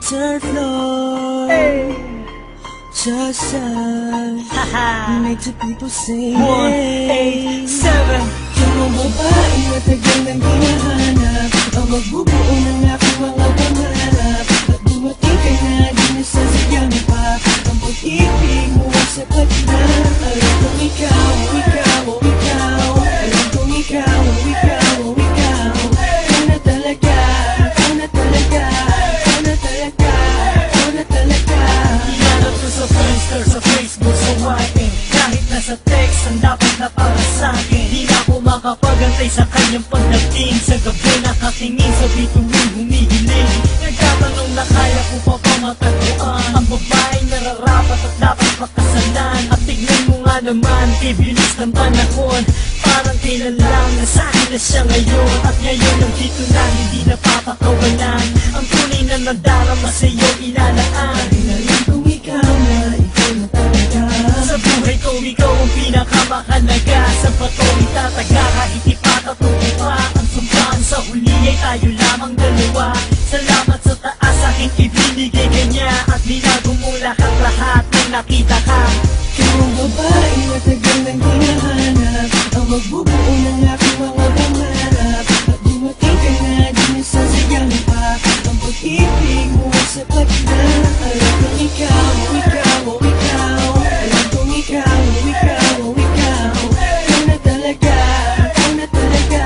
third floor. Hey. Just make the people sing. 187. Yung mga babae na tagal nang hinahanap, ang magbubuo ng aking mga pangarap. At dumating ka na, di nasasayang pa ang pag-ibig mo ay sapat na. Alam kong ikaw, ikaw, ikaw. Alam kong ikaw, ikaw, ikaw. Ikaw na talaga, ikaw na talaga, ikaw na talaga, ikaw na talaga. Iyanap ko sa Friendster, sa Facebook, sa YN. Kahit nasa text, ang dapat na para sa'kin. Di na ako makapagantay sa kanyang pagdating. Sa gabi nakatingin sa bituin, humihiling. Nagtatanong na kaya ko pa pamatatuan ang babaeng nararapat at dapat pakasalan. At tignan mo nga naman, ibilis ng panahon. Parang kailan lang nasahin na siya ngayon. At ngayon ang dito na hindi napapakawalan. Ang tunay na nadarama sa'yo ilalaan. Alam kong ikaw na, ikaw na talaga. Sa buhay ko, ikaw ang pinakamahalaga. Sa bato itataga, kahit ipatatuloy pa ang sumpaan. Sa huli ay tayo lamang dalawa. Salamat sa taas aking ibinigay kanya. At binago mo lahat nang nakita ka. Ikaw ang babae na tagal nang hinahanap, ang magbubuo ng aking mga pangarap. At dumating ka na, di nasasayang pa ang pag-ibig mo ay sapat na. Alam kong ikaw, ikaw, ikaw. Alam kong ikaw, ikaw, ikaw. Ikaw na talaga, ikaw na talaga,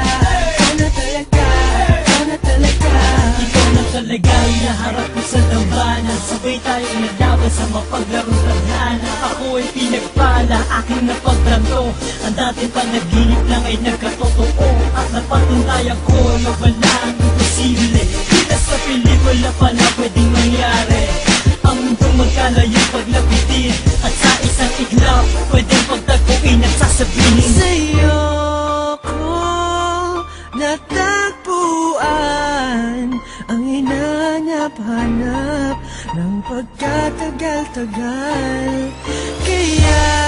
ikaw na talaga, ikaw na talaga. Ikaw na talaga iaharap ko sa labanan. Sabay tayong naglaban sa mapaglarong tadhana. Ako ay pinagpala, aking napagtanto. Ang dating panaginip lang ay nagkatotoo. At napatunayan ko na walang imposible. Kita sa pelikula pala pwedeng mangyari. Ang mundong magkalayo paglapitin. At sa isang iglap, pwedeng pagtagpuin at sasabihin Sa'yo ko natagpuan ang hinanap-hanap ng pagkatagal-tagal. Kaya